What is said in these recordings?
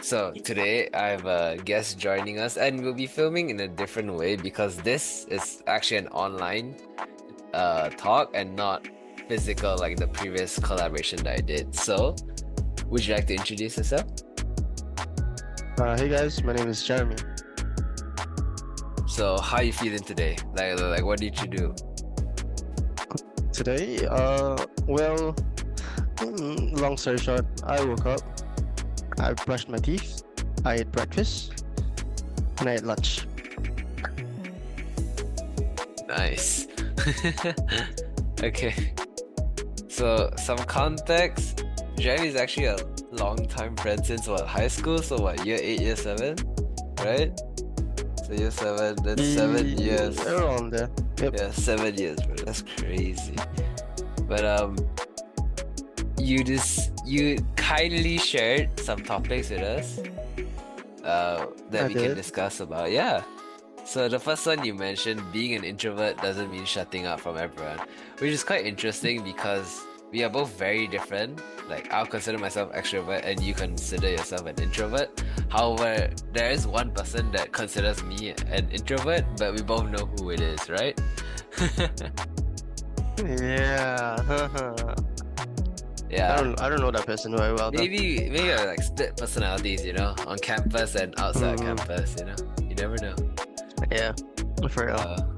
So today I have a guest joining us, and we'll be filming in a different way because this is actually an online talk and not physical like the previous collaboration that I did. So, would you like to introduce yourself? Hey guys, my name is Jeremy. So, how you feeling today? Like what did you do? Today, long story short, I woke up, I brushed my teeth, I ate breakfast, and I ate lunch. Nice. Okay. So, some context. Jeremy is actually a long-time friend since what, high school? So what, year 8, year 7? Right? So year 7, that's 7 years. Around there. Yep. Yeah, 7 years, bro. That's crazy. But you kindly shared some topics with us that I we can did. discuss about. Yeah. So the first one you mentioned, being an introvert doesn't mean shutting up from everyone, which is quite interesting because we are both very different. Like I'll consider myself extrovert and you consider yourself an introvert. However, there is one person that considers me an introvert, but we both know who it is, right? Yeah. Yeah. I don't know that person very well though. Maybe like split personalities, on campus and outside campus, You never know. Yeah, for real.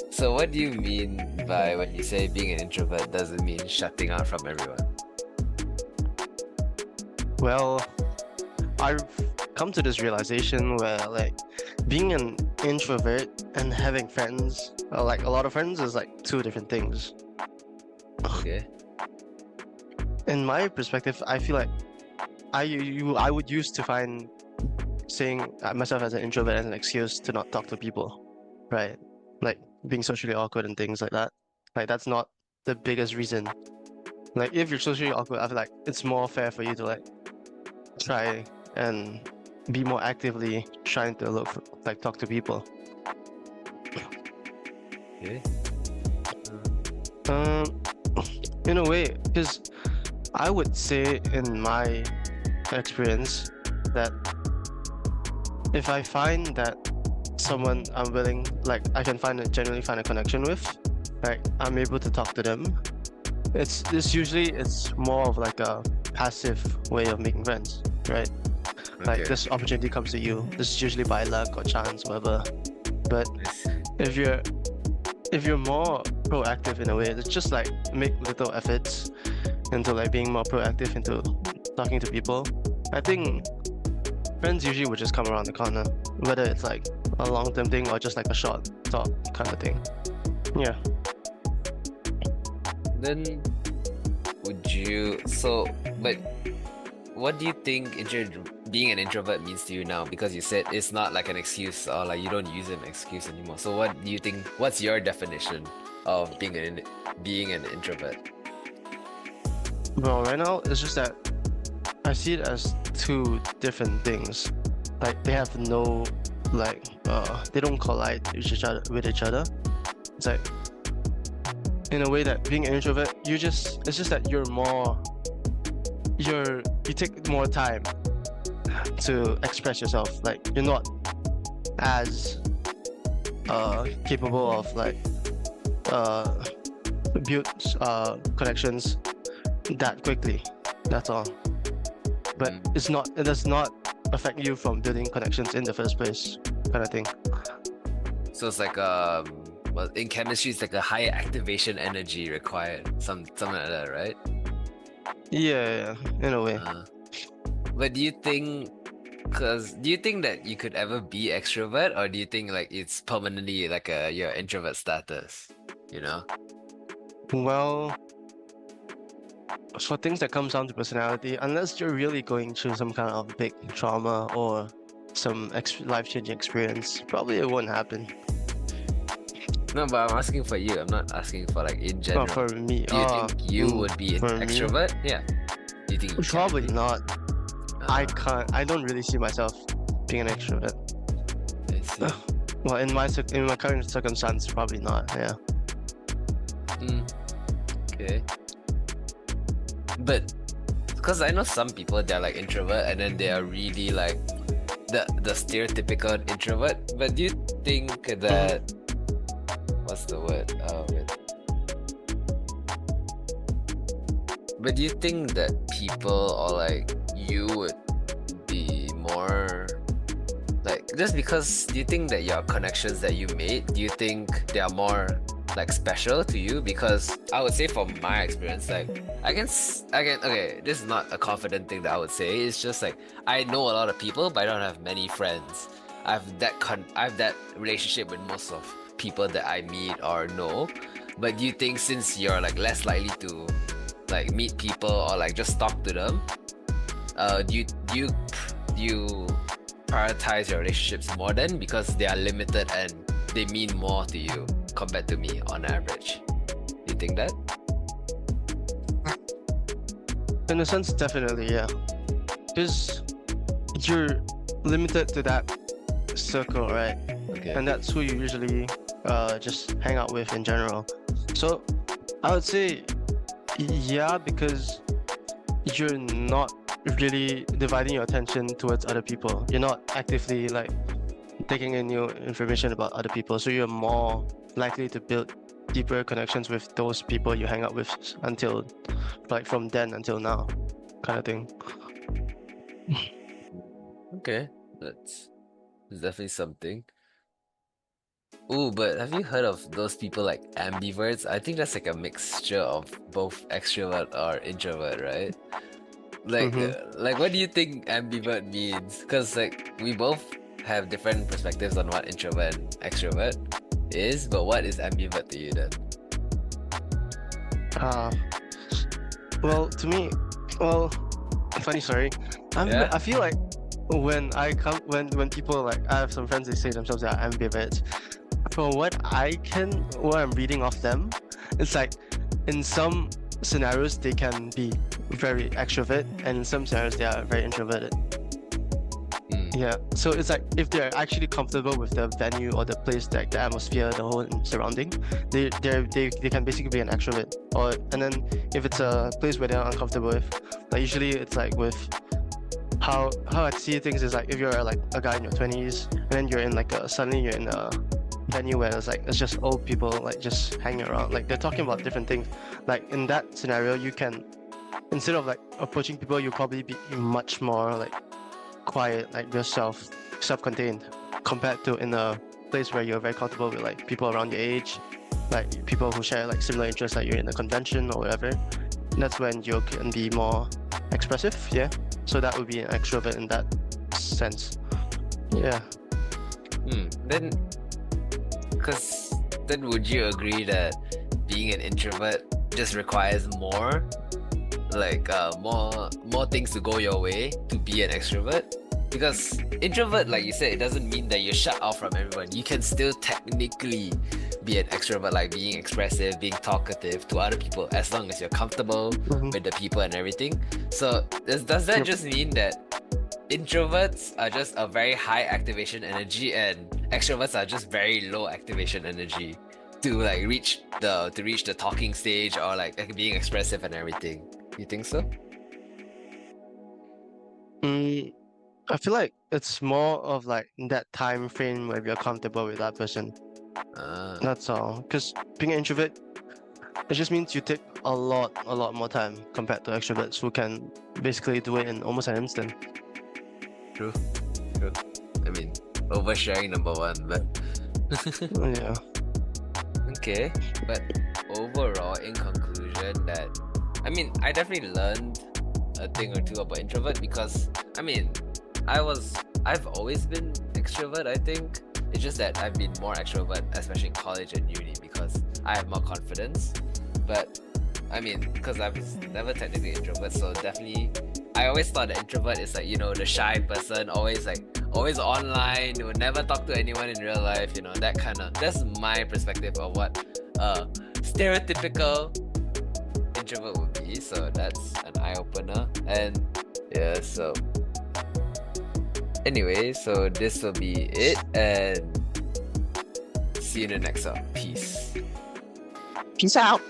So what do you mean by when you say being an introvert doesn't mean shutting out from everyone? Well, I've come to this realization where like being an introvert and having friends, or like a lot of friends, is like two different things. Okay. In my perspective, I feel like I would used to find saying myself as an introvert as an excuse to not talk to people, right? Like being socially awkward and things like that. Like that's not the biggest reason. Like if you're socially awkward, I feel like it's more fair for you to like try and be more actively trying to talk to people. Okay. In a way, because I would say in my experience that if I find that someone I'm willing, like I can genuinely find a connection with, like I'm able to talk to them. It's usually more of like a passive way of making friends, right? Like Okay. this opportunity comes to you. This is usually by luck or chance, whatever. But if you're more proactive in a way, it's just like make little efforts into like being more proactive into talking to people. I think friends usually would just come around the corner, whether it's like a long-term thing or just like a short talk kind of thing. Yeah. Then but what do you think being an introvert means to you now? Because you said it's not like an excuse or like you don't use an excuse anymore. So what do you think, what's your definition of being an introvert? Well, right now it's just that I see it as two different things. Like they have no they don't collide with each other. It's like in a way that being an introvert, it's just that you take more time to express yourself. Like you're not as capable of like build connections that quickly. That's all. But it does not affect you from building connections in the first place, kind of thing. So it's like well, in chemistry it's like a higher activation energy required, something like that, right? Yeah, in a way. But do you think that you could ever be extrovert, or do you think like it's permanently like your introvert status, Well, for things that comes down to personality, unless you're really going through some kind of big trauma or some life-changing experience, probably it won't happen. No, but I'm asking for you. I'm not asking for like in general. Not for me. Do you think you would be an for me? extrovert? Yeah. Do you think you can Probably be? not. I don't really see myself being an extrovert. I see. Well, in my current circumstance, probably not. Yeah. Okay. But because I know some people they're like introvert and then they are really like the stereotypical introvert. But do you think that what's the word? Wait. But do you think that people or like you would be more like just because do you think that your connections that you made, do you think they are more like special to you? Because I would say from my experience, like okay, this is not a confident thing that I would say. It's just like I know a lot of people, but I don't have many friends. I have that relationship with most of people that I meet or know. But do you think since you're like less likely to like meet people or like just talk to them, do you prioritize your relationships more then because they are limited and they mean more to you compared to me on average? Do you think that? In a sense, definitely, yeah. Because you're limited to that circle, right? Okay. And that's who you usually just hang out with in general. So I would say, yeah, because you're not really dividing your attention towards other people. You're not actively like taking in new information about other people, so you're more likely to build deeper connections with those people you hang out with until like from then until now kind of thing. Okay, that's definitely something. Ooh, but have you heard of those people like ambiverts? I think that's like a mixture of both extrovert or introvert, right? Like what do you think ambivert means? Because like we both have different perspectives on what introvert and extrovert is, but what is ambivert to you then? Well, to me, well, funny story. Yeah? I feel like when people like I have some friends, they say themselves they are ambiverts. From what I'm reading off them, it's like in some scenarios they can be very extrovert, and in some scenarios they are very introverted. Yeah, so it's like if they're actually comfortable with the venue or the place, like the atmosphere, the whole surrounding, they can basically be an extrovert. Or and then if it's a place where they're uncomfortable with, like usually it's like with how I see things is like if you're like a guy in your 20s and then you're in like suddenly you're in a venue where it's just old people like just hanging around, like they're talking about different things. Like in that scenario, you can, instead of like approaching people, you'll probably be much more like quiet, like yourself, self-contained, compared to in a place where you're very comfortable with like people around your age, like people who share like similar interests, like you're in a convention or whatever. That's when you can be more expressive, yeah. So that would be an extrovert in that sense, yeah. Then, because then would you agree that being an introvert just requires more like more things to go your way to be an extrovert? Because introvert, like you said, it doesn't mean that you're shut off from everyone. You can still technically be an extrovert, like being expressive, being talkative to other people, as long as you're comfortable with the people and everything. So does that just mean that introverts are just a very high activation energy and extroverts are just very low activation energy to like reach the talking stage or like being expressive and everything? You think so? I feel like it's more of like that time frame where you're comfortable with that person. That's all. Because being an introvert, it just means you take a lot more time compared to extroverts who can basically do it in almost an instant. True. I mean, oversharing number one, but yeah. Okay, but overall, in conclusion, that I mean, I definitely learned a thing or two about introvert because I mean, I've always been extrovert. I think it's just that I've been more extrovert, especially in college and uni, because I have more confidence. But I mean, because I was never technically introvert, so definitely I always thought the introvert is like, the shy person, always online, who would never talk to anyone in real life, that's my perspective of what stereotypical introvert would be. So that's an eye-opener. And yeah, so anyway, so this will be it, and see you in the next one. Peace Peace out.